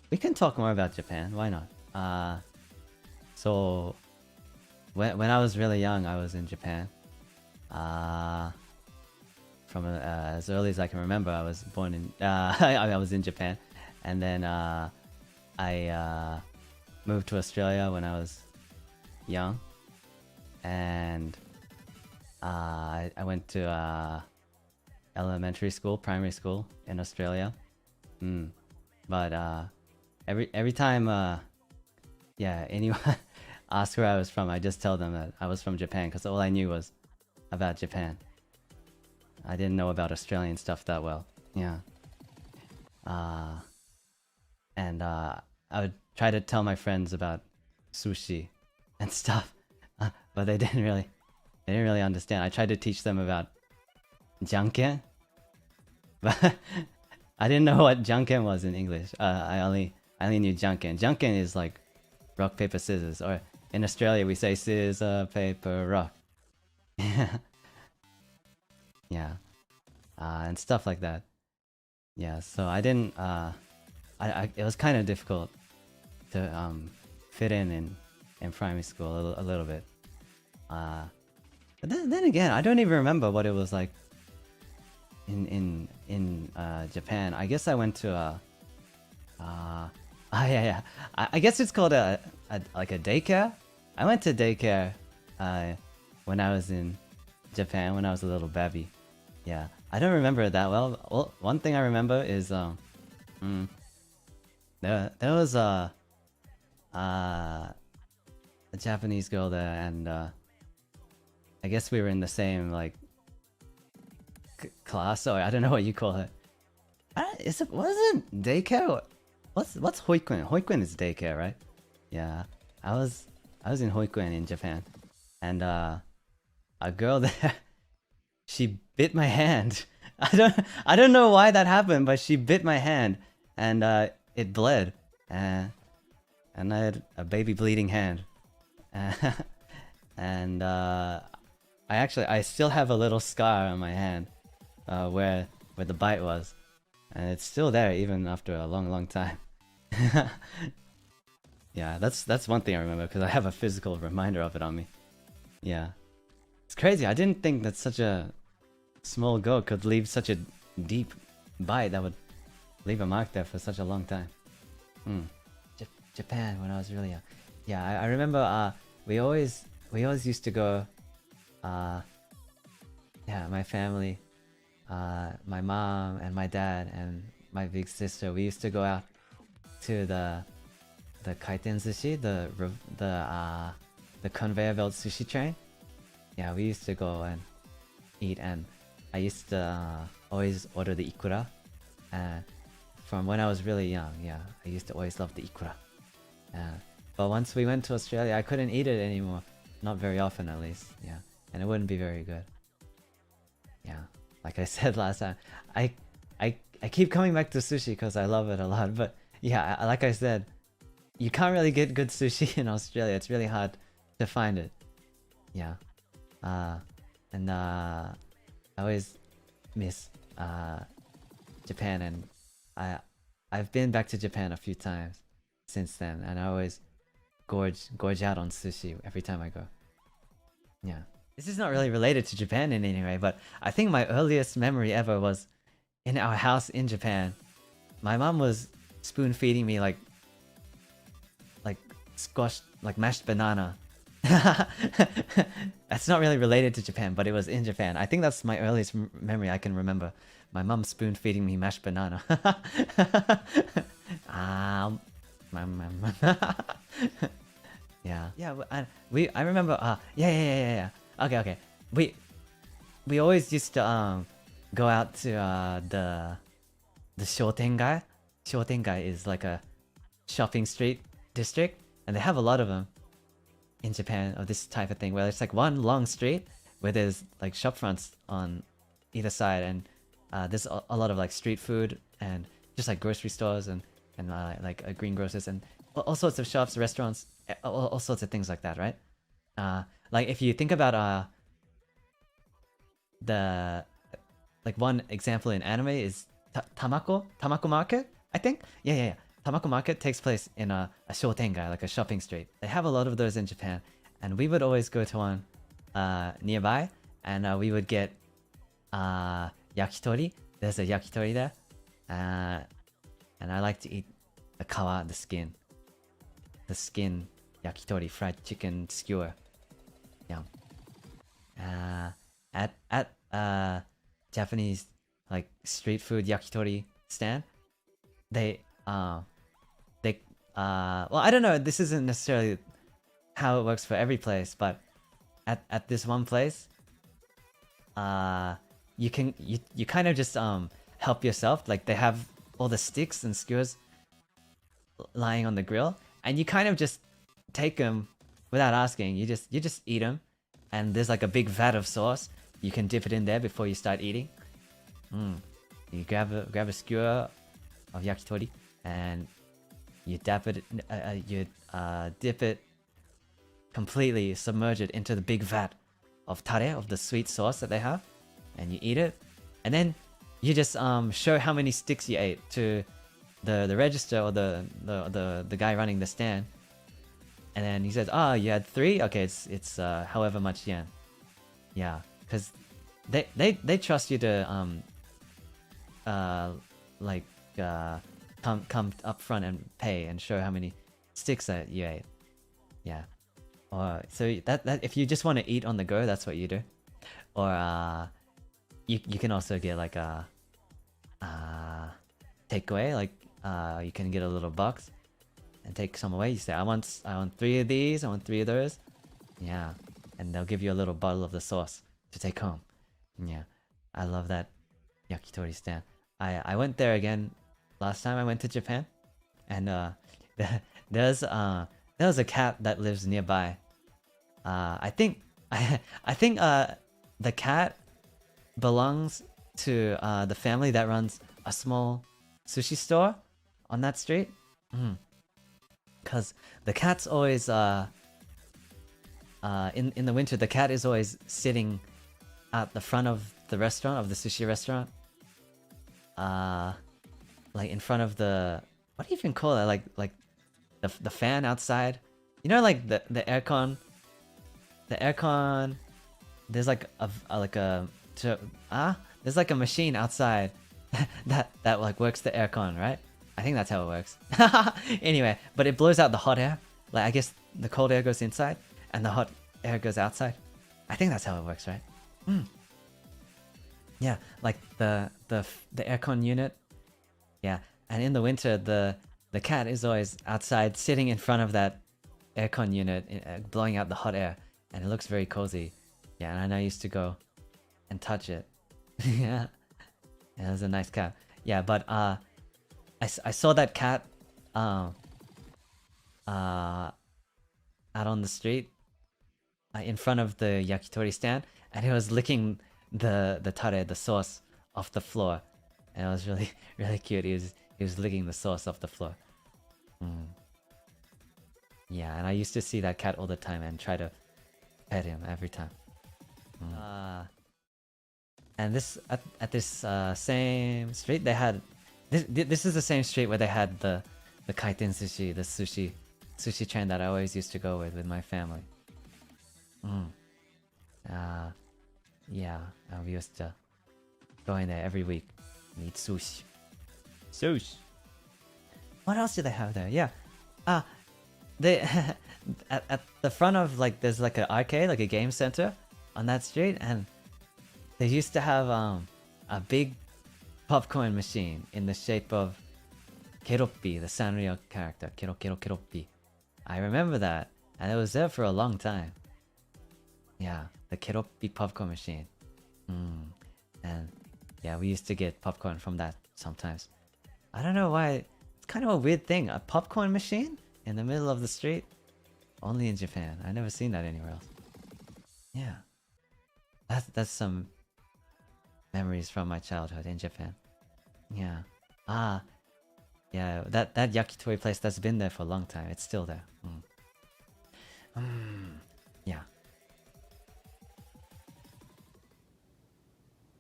we can talk more about Japan. Why not? So when I was really young, I was in Japan. From as early as I can remember, I was born in. I was in Japan, and then I moved to Australia when I was young, and I went to elementary school, primary school in Australia. But every time anyone asked where I was from, I just tell them that I was from Japan because all I knew was about Japan. I didn't know about Australian stuff that well. Yeah. And I would try to tell my friends about sushi and stuff, but they didn't really understand. I tried to teach them about janken, but I didn't know what janken was in English. I only knew janken. Janken is like rock paper scissors, or in Australia we say scissor paper rock. Yeah, and stuff like that. Yeah, so I didn't. It was kind of difficult to fit in primary school a little bit. But then again, I don't even remember what it was like in Japan. I guess I went to I guess it's called a daycare. I went to daycare when I was in Japan when I was a little baby. Yeah, I don't remember it that well. One thing I remember is there was a Japanese girl there, and I guess we were in the same like class, or I don't know what you call it. Wasn't daycare? What's hoikuen? Hoikuen is daycare, right? Yeah, I was in hoikuen in Japan, and a girl there, she bit my hand. I don't know why that happened, but she bit my hand, and it bled, and I had a baby bleeding hand, and I still have a little scar on my hand, where the bite was, and it's still there even after a long time. Yeah, that's one thing I remember because I have a physical reminder of it on me. Yeah, it's crazy. I didn't think that such a small girl could leave such a deep bite that would leave a mark there for such a long time. Japan when I was really young. Yeah, I remember we always used to go. Yeah, my family, my mom and my dad and my big sister, we used to go out to the kaiten sushi, the conveyor belt sushi train. Yeah, we used to go and eat, and I used to always order the ikura. From when I was really young, yeah, I used to always love the ikura. But once we went to Australia, I couldn't eat it anymore. Not very often, at least. Yeah, and it wouldn't be very good. Yeah, like I said last time, I keep coming back to sushi because I love it a lot. But yeah, like I said, you can't really get good sushi in Australia. It's really hard to find it. Yeah, and I always miss Japan, and I've been back to Japan a few times since then, and I always gorge out on sushi every time I go. Yeah. This is not really related to Japan in any way, but I think my earliest memory ever was in our house in Japan. My mom was spoon feeding me like squashed, like mashed banana. That's not really related to Japan, but it was in Japan. I think that's my earliest memory I can remember. My mom spoon feeding me mashed banana. Yeah. I remember. Yeah. Okay. We always used to go out to the Shoten Gai. Shoten Gai is like a shopping street district, and they have a lot of them in Japan of this type of thing, where it's like one long street where there's like shop fronts on either side, and there's a lot of like street food and just like grocery stores and like greengrocers and all sorts of shops, restaurants, all sorts of things like that, right? Like if you think about the like one example in anime is Tamako Market, I think. Yeah. Tamako market takes place in a shoten gai, like a shopping street. They have a lot of those in Japan, and we would always go to one nearby, and we would get yakitori. There's a yakitori there, and I like to eat the kawa, the skin yakitori, fried chicken skewer. Yum. At Japanese like street food yakitori stand, they well, I don't know, this isn't necessarily how it works for every place, but at this one place, you kind of just help yourself. Like they have all the sticks and skewers lying on the grill, and you kind of just take them without asking. You just eat them, and there's like a big vat of sauce. You can dip it in there before you start eating. You grab a skewer of yakitori, and you dip it completely, submerge it into the big vat of tare, of the sweet sauce that they have, and you eat it, and then you just show how many sticks you ate to the register or the guy running the stand, and then he says, "Oh, you had 3? Okay, it's however much yen." Yeah, because they trust you to come up front and pay and show how many sticks that you ate. Yeah. Or so that if you just want to eat on the go, that's what you do. Or you can also get like a takeaway. Like you can get a little box and take some away. You say, I want 3 of these, I want 3 of those. Yeah. And they'll give you a little bottle of the sauce to take home. Yeah. I love that yakitori stand. I went there again last time I went to Japan, and there's a cat that lives nearby. I think the cat belongs to the family that runs a small sushi store on that street. Cause the cat's always in the winter, the cat is always sitting at the front of the restaurant, of the sushi restaurant. Like in front of the, what do you even call it? Like the fan outside. You know, like the aircon. The aircon. There's like there's like a machine outside that like works the aircon, right? I think that's how it works. Anyway, but it blows out the hot air. Like I guess the cold air goes inside and the hot air goes outside. I think that's how it works, right? Yeah, like the aircon unit. Yeah, and in the winter, the cat is always outside, sitting in front of that aircon unit, blowing out the hot air, and it looks very cozy. Yeah, and I used to go and touch it. Yeah, it was a nice cat. Yeah, but I saw that cat out on the street in front of the yakitori stand, and it was licking the tare, the sauce, off the floor, and it was really really cute. He was licking the sauce off the floor. Yeah, and I used to see that cat all the time and try to pet him every time. And this at this same street, they had this is the same street where they had the kaiten sushi, the sushi train that I always used to go with my family. Yeah, we used to go in there every week and eat sushi. Sushi. What else do they have there? Yeah, they at the front of, like, there's like an arcade, like a game center on that street, and they used to have a big popcorn machine in the shape of Keroppi, the Sanrio character. Keroppi. I remember that, and it was there for a long time. Yeah, the Keroppi popcorn machine. And yeah, we used to get popcorn from that sometimes. I don't know why. It's kind of a weird thing. A popcorn machine in the middle of the street? Only in Japan. I've never seen that anywhere else. Yeah. That's some memories from my childhood in Japan. Yeah. Yeah, that yakitori place, that's been there for a long time. It's still there. Yeah.